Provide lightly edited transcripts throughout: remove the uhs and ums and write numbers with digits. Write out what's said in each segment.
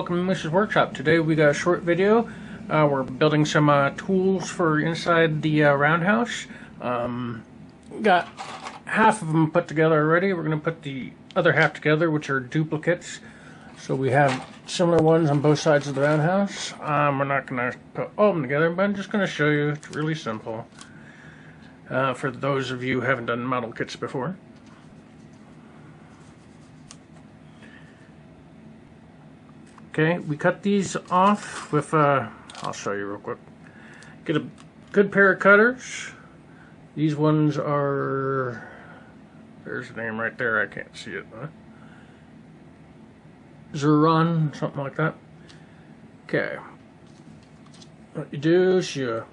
welcome to Moose's Workshop. Today we got a short video. We're building some tools for inside the roundhouse. Got half of them put together already. We're going to put the other half together, which are duplicates. So we have similar ones on both sides of the roundhouse. We're not going to put all of them together, but I'm just going to show you. It's really simple for those of you who haven't done model kits before. Okay, we cut these off with, I'll show you real quick. Get a good pair of cutters. These ones are, there's the name right there, I can't see it. Xuron, something like that. Okay. What you do is you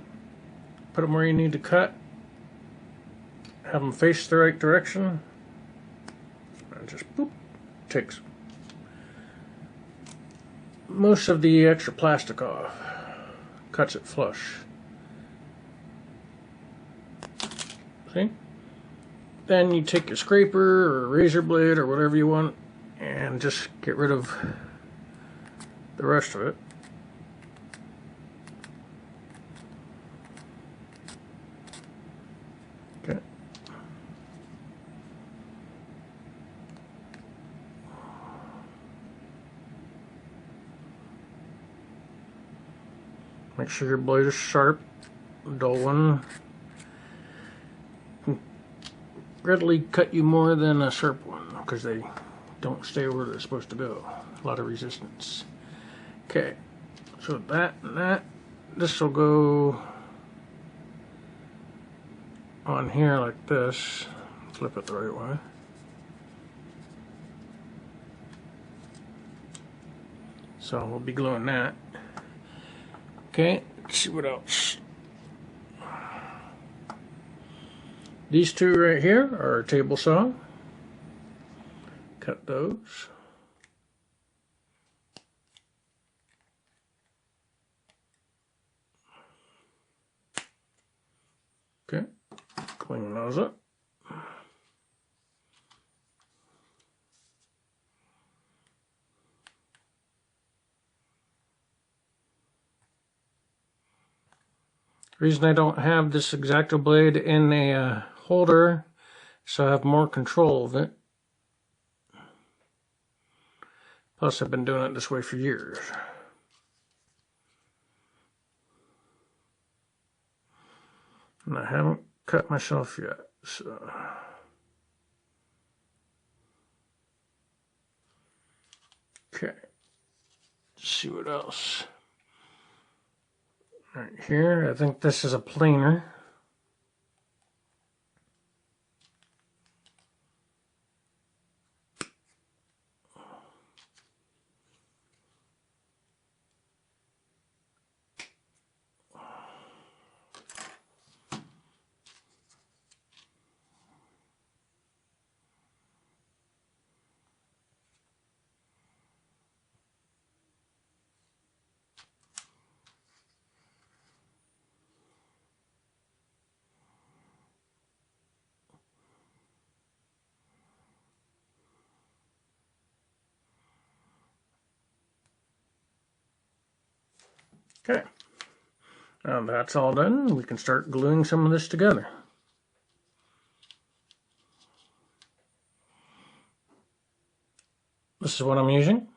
put them where you need to cut. Have them face the right direction. And just boop, takes most of the extra plastic off, cuts it flush. See? Then you take your scraper or razor blade or whatever you want and just get rid of the rest of it. Okay. Make sure your blade is sharp. A dull one can readily cut you more than a sharp one because they don't stay where they're supposed to go. A lot of resistance. Okay, so that and that. This will go on here like this. Flip it the right way. So we'll be gluing that. Okay, let's see what else. These two right here are a table saw. Cut those. Okay, clean those up. The reason I don't have this X-Acto blade in a holder so I have more control of it. Plus I've been doing it this way for years. And I haven't cut myself yet, so. Okay, let's see what else. Right here, I think this is a planer. Okay, now that's all done. We can start gluing some of this together. This is what I'm using.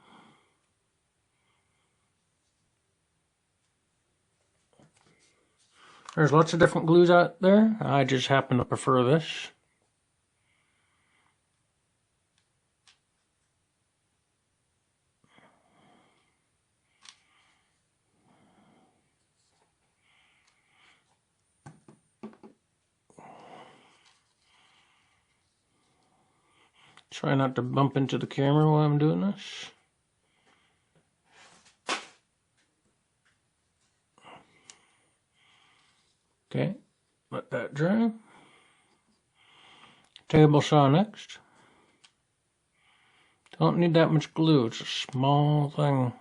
There's lots of different glues out there. I just happen to prefer this. Try not to bump into the camera while I'm doing this. Okay, let that dry. Table saw next. Don't need that much glue, it's a small thing.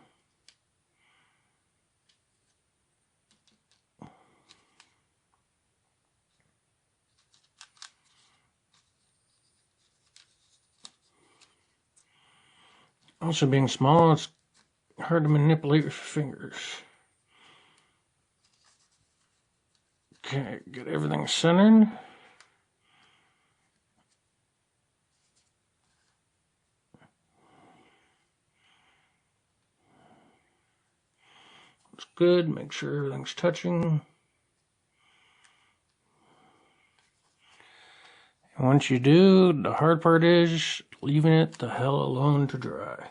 Also being small, it's hard to manipulate with your fingers. Okay, get everything centered. It's good. Make sure everything's touching. And once you do, the hard part is leaving it the hell alone to dry.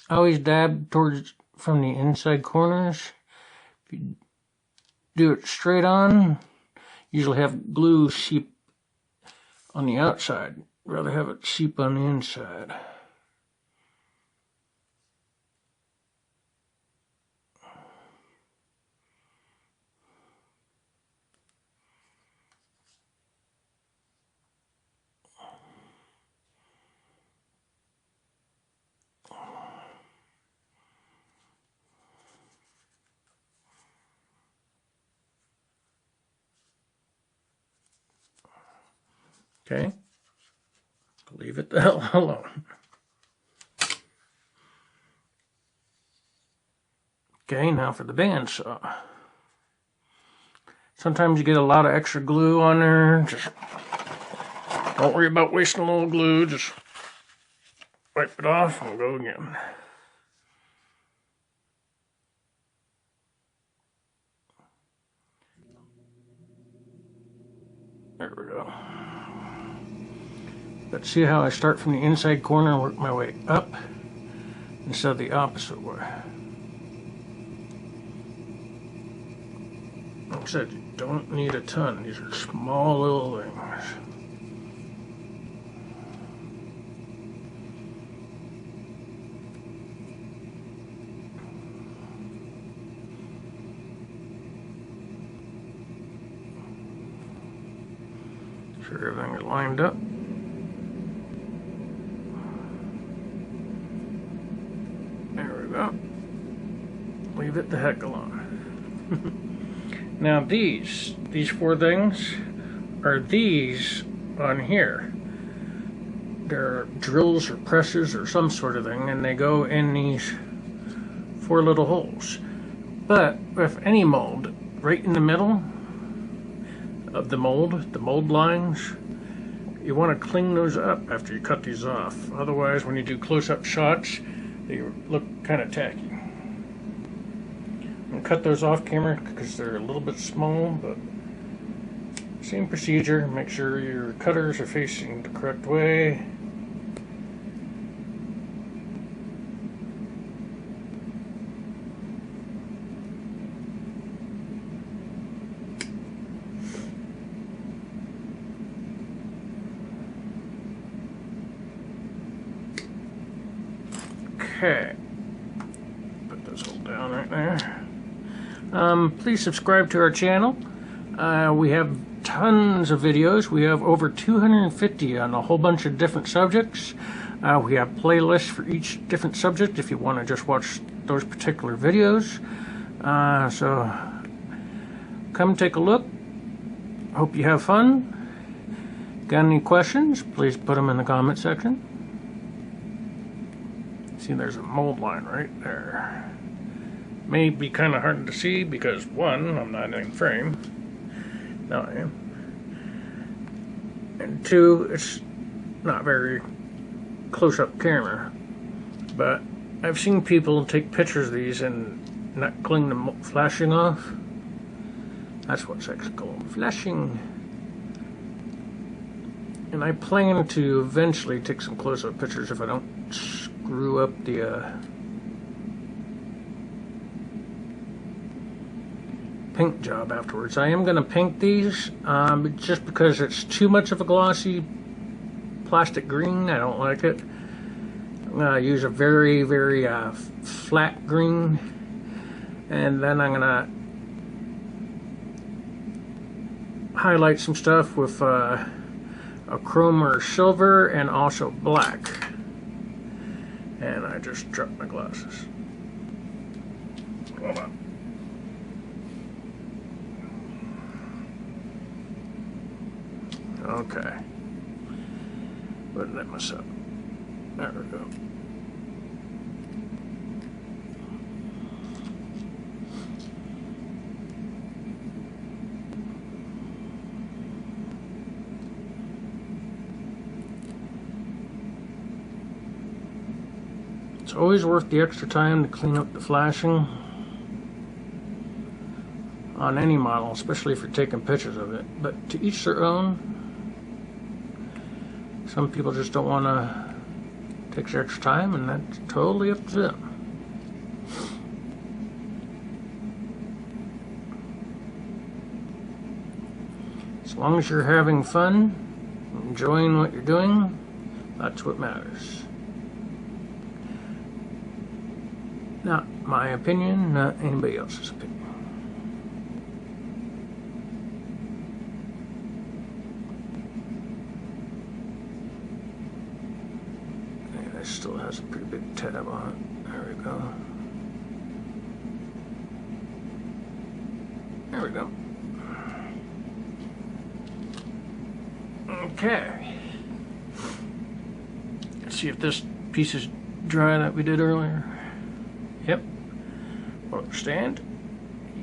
I always dab towards from the inside corners. If you do it straight on, usually have glue seep on the outside. Rather have it seep on the inside. Okay, leave it the hell alone. Okay, now for the bandsaw. Sometimes you get a lot of extra glue on there. Just don't worry about wasting a little glue. Just wipe it off and we'll go again. There we go. But see how I start from the inside corner and work my way up instead of the opposite way. Like I said, you don't need a ton. These are small little things. Sure everything is lined up. There we go. Leave it the heck alone. Now these four things are these on here. They're drills or presses or some sort of thing, and they go in these four little holes. But with any mold, right in the middle of the mold lines, you want to clean those up after you cut these off. Otherwise, when you do close-up shots, they look kind of tacky. I'm going to cut those off camera because they're a little bit small, but same procedure. Make sure your cutters are facing the correct way. Okay, put this hole down right there. Please subscribe to our channel. We have tons of videos. We have over 250 on a whole bunch of different subjects. We have playlists for each different subject if you want to just watch those particular videos. So come take a look. Hope you have fun. Got any questions? Please put them in the comment section. See, there's a mold line right there. May be kind of hard to see because, one, I'm not in frame. Now I am. And two, it's not very close-up camera. But I've seen people take pictures of these and not clean the flashing off. That's what's actually called flashing. And I plan to eventually take some close-up pictures if I don't screw up the paint job afterwards. I am going to paint these just because it's too much of a glossy plastic green. I don't like it. I'm going to use a very, very flat green, and then I'm going to highlight some stuff with a chrome or silver and also black. And I just dropped my glasses. Hold on. Okay. What did I mess up? There we go. It's always worth the extra time to clean up the flashing on any model, especially if you're taking pictures of it. But to each their own. Some people just don't want to take the extra time, and that's totally up to them. As long as you're having fun, enjoying what you're doing, that's what matters. Not my opinion, not anybody else's opinion. And it still has a pretty big tab on it. There we go. There we go. Okay. Let's see if this piece is dry that we did earlier. Yep. Will it stand?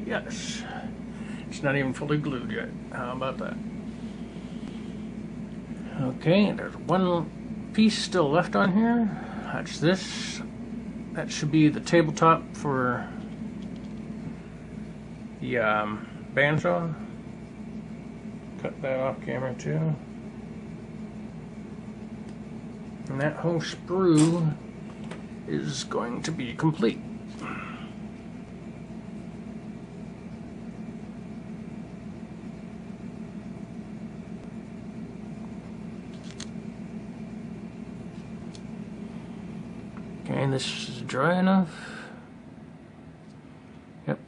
Yes. It's not even fully glued yet. How about that? Okay, and there's one piece still left on here. That's this. That should be the tabletop for the bandsaw. Cut that off camera too. And that whole sprue is going to be complete. Okay, and this is dry enough. Yep.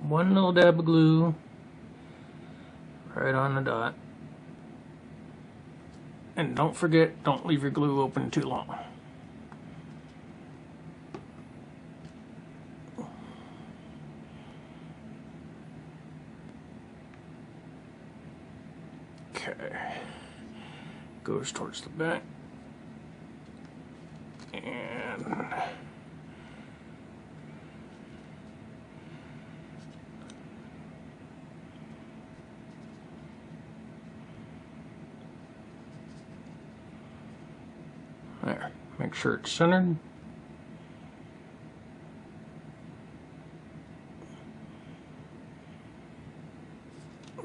One little dab of glue right on the dot. And don't forget, don't leave your glue open too long. Okay. Goes towards the back. And there. Make sure it's centered.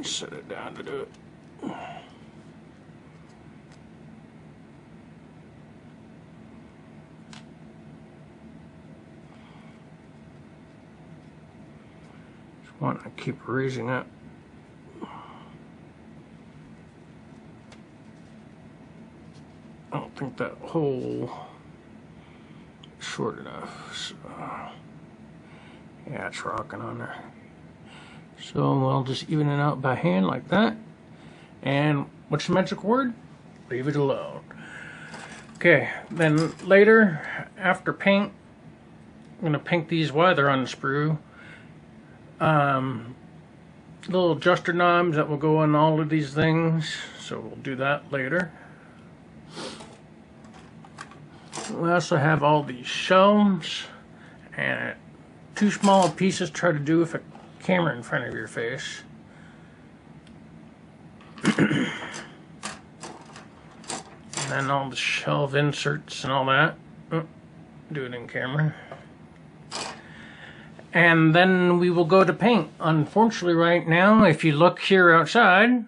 Set it down to do it. Just wanting to keep raising it. I don't think that hole is short enough, so yeah, it's rocking on there. So I'll just even it out by hand like that. And what's the magic word? Leave it alone. Okay, then later, after paint, I'm going to paint these while they're on the sprue. Little adjuster knobs that will go on all of these things, so we'll do that later. We also have all these shelves, and too small pieces try to do with a camera in front of your face. And then all the shelf inserts and all that. Do it in camera. And then we will go to paint. Unfortunately right now, if you look here outside,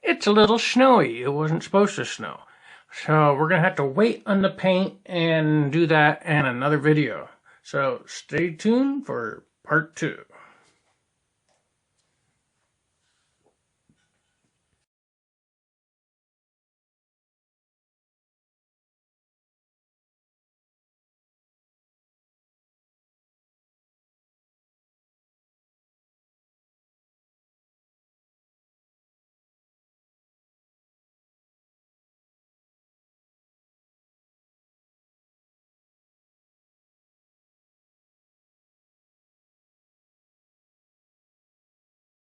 it's a little snowy. It wasn't supposed to snow. So we're going to have to wait on the paint and do that in another video. So stay tuned for part 2.